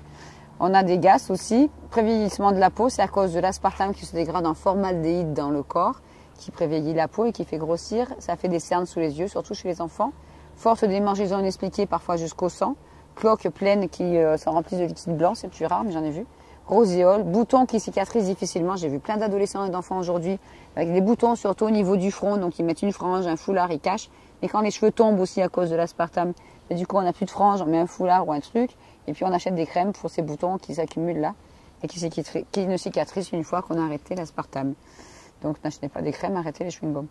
On a des gaz aussi. Prévieillissement de la peau, c'est à cause de l'aspartame qui se dégrade en formaldéhyde dans le corps, qui prévieillit la peau et qui fait grossir. Ça fait des cernes sous les yeux, surtout chez les enfants. Forte démangeaison inexpliquée, parfois jusqu'au sang. Cloques pleines qui s'en remplissent de liquide blanc, c'est plus rare, mais j'en ai vu. Roséole, boutons qui cicatrisent difficilement. J'ai vu plein d'adolescents et d'enfants aujourd'hui avec des boutons surtout au niveau du front. Donc ils mettent une frange, un foulard, ils cachent. Et quand les cheveux tombent aussi à cause de l'aspartame, du coup on n'a plus de frange, on met un foulard ou un truc. Et puis on achète des crèmes pour ces boutons qui s'accumulent là et qui ne cicatrisent une fois qu'on a arrêté l'aspartame. Donc n'achetez pas des crèmes, arrêtez les chewing-gums.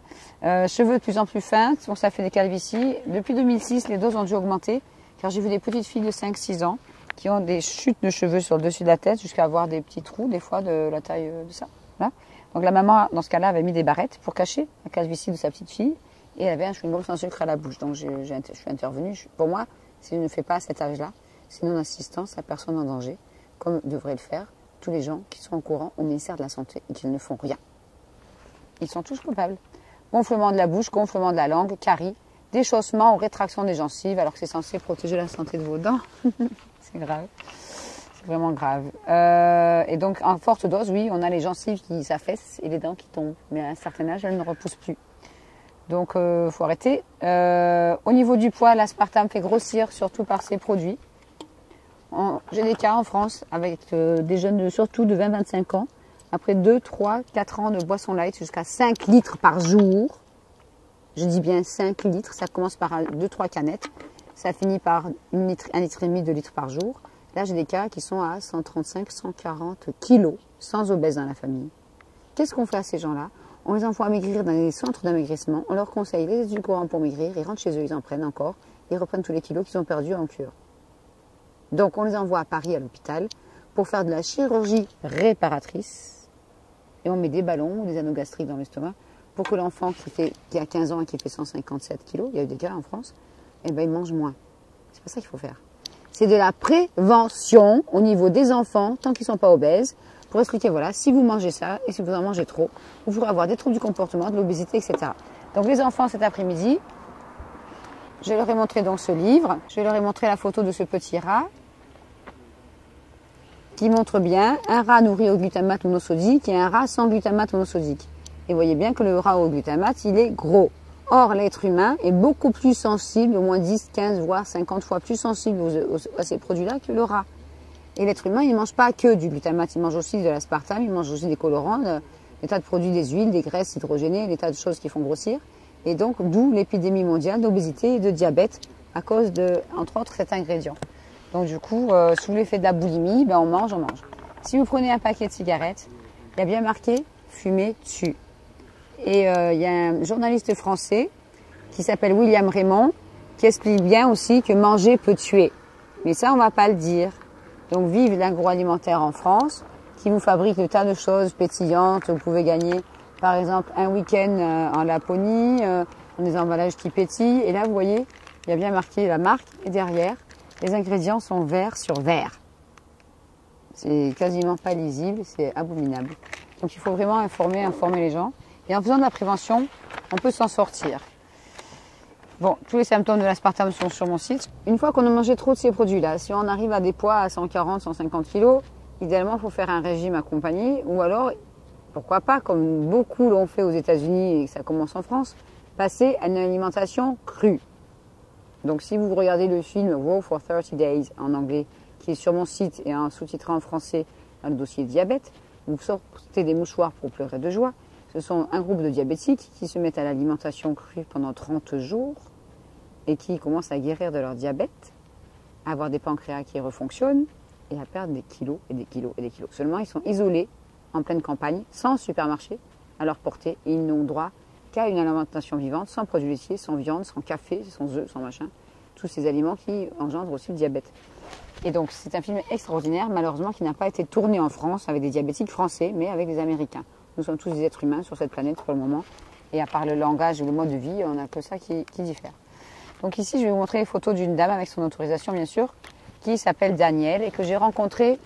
Cheveux de plus en plus fins, donc ça fait des calvities. Depuis 2006, les doses ont dû augmenter car j'ai vu des petites filles de 5-6 ans qui ont des chutes de cheveux sur le dessus de la tête jusqu'à avoir des petits trous, des fois de la taille de ça. Voilà. Donc la maman, dans ce cas-là, avait mis des barrettes pour cacher la calvitie de sa petite fille et elle avait un chewing-gum sans sucre à la bouche. Donc je suis intervenue. Pour moi, si je ne fais pas à cet âge-là, c'est non-assistance à personne en danger, comme devraient le faire tous les gens qui sont au courant au ministère de la Santé et qui ne font rien. Ils sont tous coupables. Gonflement de la bouche, gonflement de la langue, caries, déchaussement ou rétraction des gencives, alors que c'est censé protéger la santé de vos dents. C'est grave. C'est vraiment grave. Et donc, en forte dose, oui, on a les gencives qui s'affaissent et les dents qui tombent. Mais à un certain âge, elles ne repoussent plus. Donc, il faut arrêter. Au niveau du poids, l'aspartame fait grossir, surtout par ses produits. J'ai des cas en France avec des jeunes surtout de 20-25 ans. Après 2, 3, 4 ans de boisson light, jusqu'à 5 litres par jour. Je dis bien 5 litres. Ça commence par 2-3 canettes. Ça finit par 1 litre et demi, 2 litres par jour. Là, j'ai des cas qui sont à 135, 140 kilos, sans obèse dans la famille. Qu'est-ce qu'on fait à ces gens-là? On les envoie maigrir dans les centres d'amaigrissement. On leur conseille les édulcorants pour maigrir. Ils rentrent chez eux, ils en prennent encore. Ils reprennent tous les kilos qu'ils ont perdus en cure. Donc on les envoie à Paris à l'hôpital pour faire de la chirurgie réparatrice. Et on met des ballons, des anneaux gastriques dans l'estomac pour que l'enfant qui a 15 ans et qui fait 157 kilos, il y a eu des cas en France, eh ben, il mange moins. C'est pas ça qu'il faut faire. C'est de la prévention au niveau des enfants, tant qu'ils ne sont pas obèses, pour expliquer, voilà, si vous mangez ça et si vous en mangez trop, vous pourrez avoir des troubles du comportement, de l'obésité, etc. Donc les enfants, cet après-midi, je leur ai montré donc ce livre, je leur ai montré la photo de ce petit rat, qui montre bien un rat nourri au glutamate monosodique et un rat sans glutamate monosodique. Et vous voyez bien que le rat au glutamate, il est gros. Or, l'être humain est beaucoup plus sensible, au moins 10, 15, voire 50 fois plus sensible à ces produits-là que le rat. Et l'être humain, il ne mange pas que du glutamate, il mange aussi de l'aspartame, il mange aussi des colorants, des tas de produits, des huiles, des graisses hydrogénées, des tas de choses qui font grossir. Et donc, d'où l'épidémie mondiale d'obésité et de diabète à cause de, entre autres, cet ingrédient. Donc du coup, sous l'effet de la boulimie, ben on mange. Si vous prenez un paquet de cigarettes, il y a bien marqué « fumer tue ». Et il y a un journaliste français qui s'appelle William Raymond qui explique bien aussi que manger peut tuer. Mais ça, on ne va pas le dire. Donc vive l'agroalimentaire en France qui vous fabrique de tas de choses pétillantes. Vous pouvez gagner par exemple un week-end en Laponie, dans des emballages qui pétillent. Et là, vous voyez, il y a bien marqué la marque et derrière, les ingrédients sont vert sur vert. C'est quasiment pas lisible, c'est abominable. Donc il faut vraiment informer les gens. Et en faisant de la prévention, on peut s'en sortir. Bon, tous les symptômes de l'aspartame sont sur mon site. Une fois qu'on a mangé trop de ces produits-là, si on arrive à des poids à 140, 150 kg, idéalement, il faut faire un régime accompagné. Ou alors, pourquoi pas, comme beaucoup l'ont fait aux États-Unis et que ça commence en France, passer à une alimentation crue. Donc si vous regardez le film Raw for 30 Days en anglais, qui est sur mon site et sous-titré en français dans le dossier diabète, vous sortez des mouchoirs pour pleurer de joie. Ce sont un groupe de diabétiques qui se mettent à l'alimentation crue pendant 30 jours et qui commencent à guérir de leur diabète, à avoir des pancréas qui refonctionnent et à perdre des kilos et des kilos et des kilos. Seulement, ils sont isolés en pleine campagne, sans supermarché à leur portée et ils n'ont droit qu'à une alimentation vivante, sans produits laitiers, sans viande, sans café, sans œufs, sans machin. Tous ces aliments qui engendrent aussi le diabète. Et donc, c'est un film extraordinaire, malheureusement, qui n'a pas été tourné en France avec des diabétiques français, mais avec des Américains. Nous sommes tous des êtres humains sur cette planète pour le moment. Et à part le langage et le mode de vie, on n'a que ça qui diffère. Donc ici, je vais vous montrer les photos d'une dame avec son autorisation, bien sûr, qui s'appelle Danielle et que j'ai rencontrée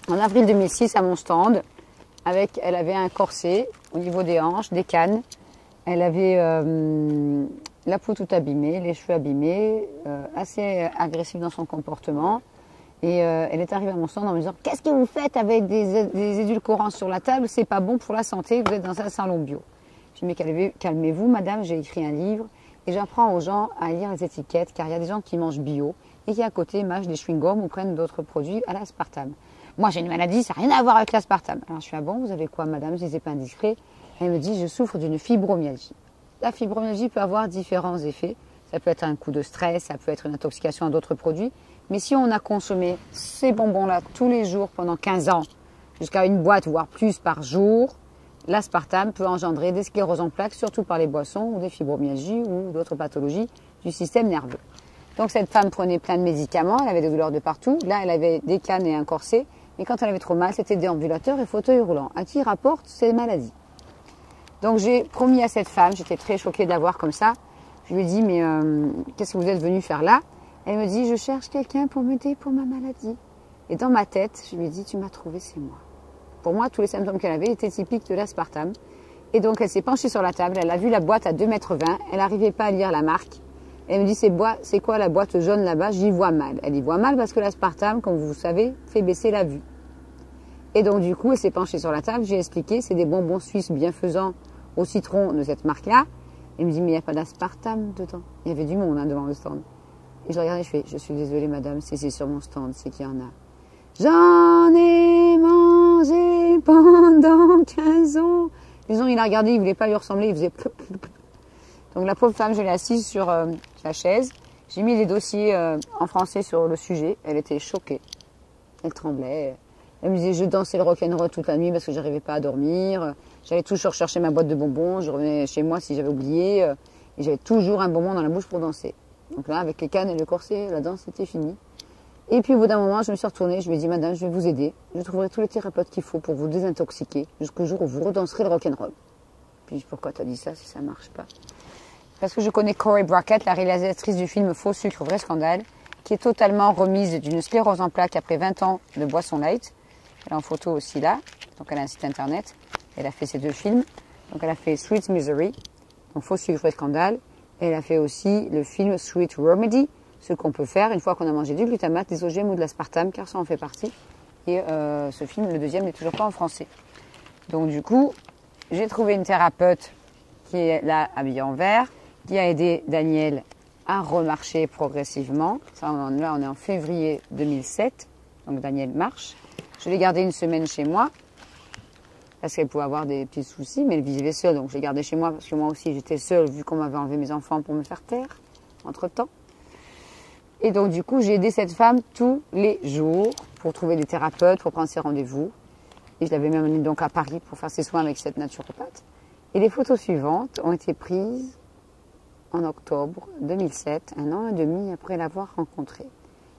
en avril 2006 à mon stand. Elle avait un corset au niveau des hanches, des cannes. Elle avait la peau toute abîmée, les cheveux abîmés, assez agressive dans son comportement. Et elle est arrivée à mon stand en me disant « Qu'est-ce que vous faites avec des édulcorants sur la table? C'est pas bon pour la santé, vous êtes dans un salon bio. » Je lui ai dit « Mais calmez-vous, madame, j'ai écrit un livre et j'apprends aux gens à lire les étiquettes car il y a des gens qui mangent bio et qui à côté mâchent des chewing-gums ou prennent d'autres produits à l'aspartame. Moi j'ai une maladie, ça n'a rien à voir avec l'aspartame. » Alors je suis « Ah bon, vous avez quoi madame, si c'est pas indiscret ?» Elle me dit « Je souffre d'une fibromyalgie. » La fibromyalgie peut avoir différents effets. Ça peut être un coup de stress, ça peut être une intoxication à d'autres produits. Mais si on a consommé ces bonbons-là tous les jours pendant 15 ans, jusqu'à une boîte, voire plus par jour, l'aspartame peut engendrer des scléroses en plaques, surtout par les boissons ou des fibromyalgies ou d'autres pathologies du système nerveux. Donc cette femme prenait plein de médicaments, elle avait des douleurs de partout. Là, elle avait des cannes et un corset. Mais quand elle avait trop mal, c'était déambulateur et fauteuil roulant. À qui rapporte ces maladies? Donc j'ai promis à cette femme, j'étais très choquée de la voir comme ça. Je lui ai dit, mais qu'est-ce que vous êtes venu faire là? Elle me dit, je cherche quelqu'un pour m'aider pour ma maladie. Et dans ma tête, je lui ai dit, tu m'as trouvé, c'est moi. Pour moi, tous les symptômes qu'elle avait étaient typiques de l'aspartame. Et donc, elle s'est penchée sur la table, elle a vu la boîte à 2,20 m, elle n'arrivait pas à lire la marque. Elle me dit, c'est quoi la boîte jaune là-bas? J'y vois mal. Elle y voit mal parce que l'aspartame, comme vous savez, fait baisser la vue. Et donc, du coup, elle s'est penchée sur la table, j'ai expliqué, c'est des bonbons suisses bienfaisants au citron de cette marque-là. Elle me dit, mais il n'y a pas d'aspartame dedans. Il y avait du monde devant le stand. Et je regardais, je fais, je suis désolée madame, si c'est sur mon stand, c'est qu'il y en a. J'en ai mangé pendant 15 ans. Disons, il a regardé, il ne voulait pas lui ressembler, il faisait... Donc la pauvre femme, je l'ai assise sur sa chaise. J'ai mis les dossiers en français sur le sujet. Elle était choquée. Elle tremblait. Elle me disait, je dansais le rock'n'roll toute la nuit parce que j'arrivais pas à dormir. J'allais toujours chercher ma boîte de bonbons. Je revenais chez moi si j'avais oublié. Et j'avais toujours un bonbon dans la bouche pour danser. Donc là, avec les cannes et le corset, la danse était finie. Et puis au bout d'un moment, je me suis retournée, je lui ai dit, madame, je vais vous aider. Je trouverai tous les thérapeutes qu'il faut pour vous désintoxiquer jusqu'au jour où vous redanserez le rock'n'roll. Puis pourquoi t'as dit ça si ça marche pas? Parce que je connais Corey Brackett, la réalisatrice du film Faux sucre, vrai scandale, qui est totalement remise d'une sclérose en plaques après 20 ans de boisson light. Elle est en photo aussi là, donc elle a un site internet. Elle a fait ces 2 films. Donc elle a fait Sweet Misery, donc Faux sucre, vrai scandale. Et elle a fait aussi le film Sweet Remedy, ce qu'on peut faire une fois qu'on a mangé du glutamate, des OGM ou de l'aspartame, car ça en fait partie. Et ce film, le deuxième, n'est toujours pas en français. Donc du coup, j'ai trouvé une thérapeute qui est là, habillée en vert, qui a aidé Daniel à remarcher progressivement. Ça, là, on est en février 2007, donc Daniel marche. Je l'ai gardé une semaine chez moi, parce qu'elle pouvait avoir des petits soucis, mais elle vivait seule, donc je l'ai gardée chez moi, parce que moi aussi j'étais seule, vu qu'on m'avait enlevé mes enfants pour me faire taire, entre-temps. Et donc du coup, j'ai aidé cette femme tous les jours pour trouver des thérapeutes, pour prendre ses rendez-vous. Et je l'avais même amenée donc à Paris pour faire ses soins avec cette naturopathe. Et les photos suivantes ont été prises en octobre 2007, 1 an et demi après l'avoir rencontrée.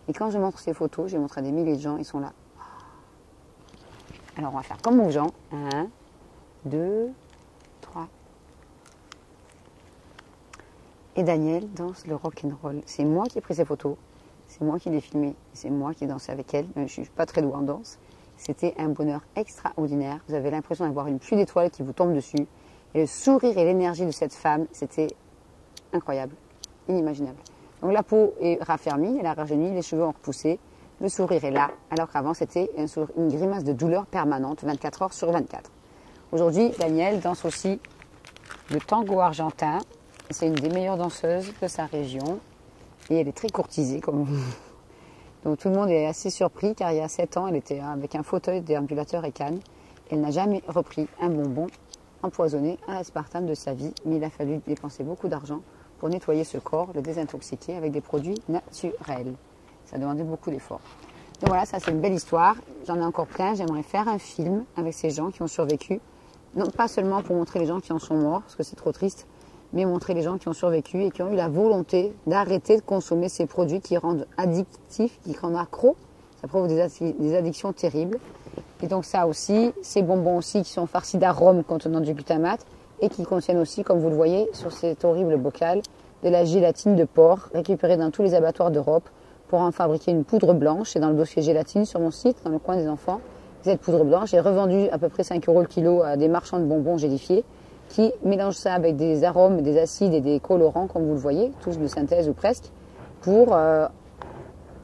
Et quand je montre ces photos, j'ai montré à des milliers de gens, ils sont là. Alors on va faire comme aux gens. 1, 2, 3. Et Daniel danse le rock'n'roll. C'est moi qui ai pris ces photos, c'est moi qui l'ai filmé, c'est moi qui ai dansé avec elle. Je ne suis pas très douée en danse. C'était un bonheur extraordinaire. Vous avez l'impression d'avoir une pluie d'étoiles qui vous tombe dessus. Et le sourire et l'énergie de cette femme, c'était incroyable, inimaginable. Donc la peau est raffermie, elle a rajeuni, les cheveux ont repoussé, le sourire est là, alors qu'avant c'était une grimace de douleur permanente, 24 heures sur 24. Aujourd'hui, Daniel danse aussi le tango argentin. C'est une des meilleures danseuses de sa région. Et elle est très courtisée, comme donc tout le monde est assez surpris, car il y a 7 ans, elle était avec un fauteuil déambulateur et canne. Elle n'a jamais repris un bonbon empoisonné à l'aspartame de sa vie, mais il a fallu dépenser beaucoup d'argent pour nettoyer ce corps, le désintoxiquer avec des produits naturels. Ça demandait beaucoup d'efforts. Donc voilà, ça c'est une belle histoire. J'en ai encore plein. J'aimerais faire un film avec ces gens qui ont survécu. Non pas seulement pour montrer les gens qui en sont morts, parce que c'est trop triste, mais montrer les gens qui ont survécu et qui ont eu la volonté d'arrêter de consommer ces produits qui rendent addictifs, qui rendent accro. Ça provoque des addictions terribles. Et donc ça aussi, ces bonbons aussi qui sont farcis d'arômes contenant du glutamate et qui contiennent aussi, comme vous le voyez sur cet horrible bocal, de la gélatine de porc récupérée dans tous les abattoirs d'Europe pour en fabriquer une poudre blanche. Et dans le dossier gélatine sur mon site, dans le coin des enfants, cette poudre blanche est revendue à peu près 5 € le kilo à des marchands de bonbons gélifiés qui mélangent ça avec des arômes, des acides et des colorants, comme vous le voyez, tous de synthèse ou presque, pour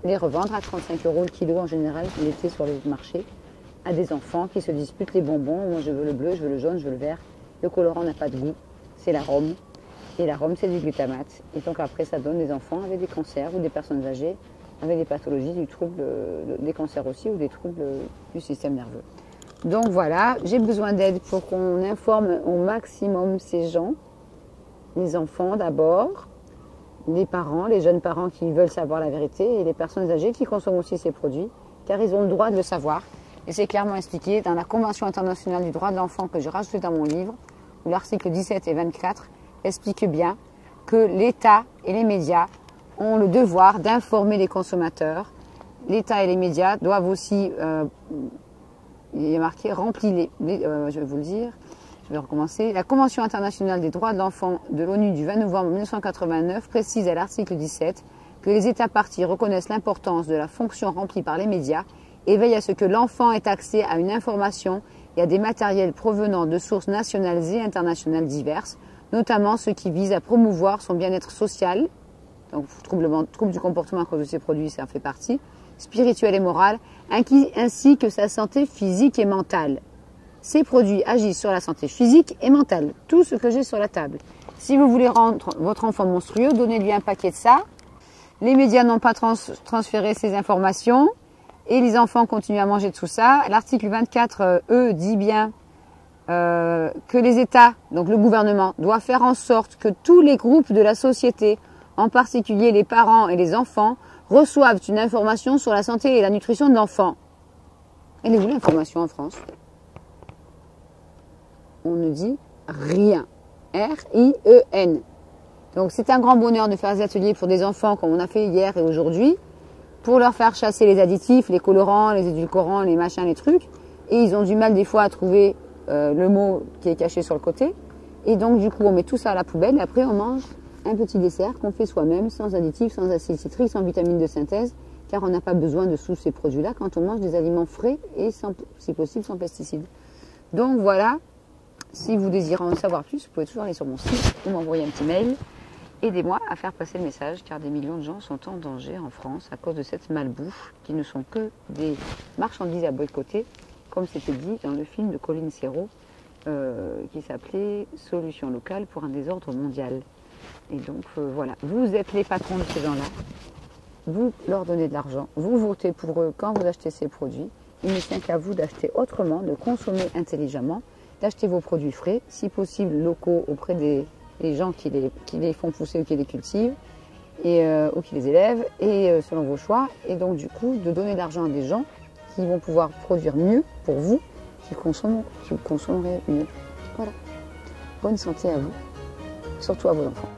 les revendre à 35 € le kilo en général, l'été sur les marchés, à des enfants qui se disputent les bonbons. Moi je veux le bleu, je veux le jaune, je veux le vert. Le colorant n'a pas de goût, c'est l'arôme. Et l'arôme c'est du glutamate. Et donc après ça donne des enfants avec des cancers ou des personnes âgées avec des pathologies du trouble, des cancers aussi ou des troubles du système nerveux. Donc voilà, j'ai besoin d'aide pour qu'on informe au maximum ces gens, les enfants d'abord, les parents, les jeunes parents qui veulent savoir la vérité et les personnes âgées qui consomment aussi ces produits, car ils ont le droit de le savoir. Et c'est clairement expliqué dans la Convention internationale du droit de l'enfant que j'ai rajouté dans mon livre, où l'article 17 et 24 expliquent bien que l'État et les médias ont le devoir d'informer les consommateurs. L'État et les médias doivent aussi, il est marqué, remplir je vais vous le dire, je vais recommencer. La Convention internationale des droits de l'enfant de l'ONU du 20 novembre 1989 précise à l'article 17 que les États parties reconnaissent l'importance de la fonction remplie par les médias et veillent à ce que l'enfant ait accès à une information et à des matériels provenant de sources nationales et internationales diverses, notamment ceux qui visent à promouvoir son bien-être social, donc trouble du comportement à cause de ces produits, ça en fait partie, spirituel et moral, ainsi que sa santé physique et mentale. Ces produits agissent sur la santé physique et mentale, tout ce que j'ai sur la table. Si vous voulez rendre votre enfant monstrueux, donnez-lui un paquet de ça. Les médias n'ont pas transféré ces informations et les enfants continuent à manger tout ça. L'article 24, dit bien que les États, donc le gouvernement, doit faire en sorte que tous les groupes de la société, en particulier les parents et les enfants, reçoivent une information sur la santé et la nutrition de l'enfant. Elle est où l'information en France? On ne dit rien. R-I-E-N. Donc c'est un grand bonheur de faire des ateliers pour des enfants comme on a fait hier et aujourd'hui, pour leur faire chasser les additifs, les colorants, les édulcorants, les machins, les trucs. Et ils ont du mal des fois à trouver le mot qui est caché sur le côté. Et donc du coup on met tout ça à la poubelle et après on mange un petit dessert qu'on fait soi-même, sans additifs, sans acide citrique, sans vitamines de synthèse, car on n'a pas besoin de tous ces produits-là quand on mange des aliments frais et si possible sans pesticides. Donc voilà, si vous désirez en savoir plus, vous pouvez toujours aller sur mon site ou m'envoyer un petit mail. Aidez-moi à faire passer le message, car des millions de gens sont en danger en France à cause de cette malbouffe qui ne sont que des marchandises à boycotter, comme c'était dit dans le film de Colin Serrault qui s'appelait « Solution locale pour un désordre mondial ». Et donc voilà, vous êtes les patrons de ces gens-là, vous leur donnez de l'argent, vous votez pour eux quand vous achetez ces produits. Il ne tient qu'à vous d'acheter autrement, de consommer intelligemment, d'acheter vos produits frais, si possible locaux auprès des gens qui les font pousser ou qui les cultivent, ou qui les élèvent, et selon vos choix. Et donc du coup, de donner de l'argent à des gens qui vont pouvoir produire mieux pour vous, qui consommeraient mieux. Voilà. Bonne santé à vous, surtout à vos enfants.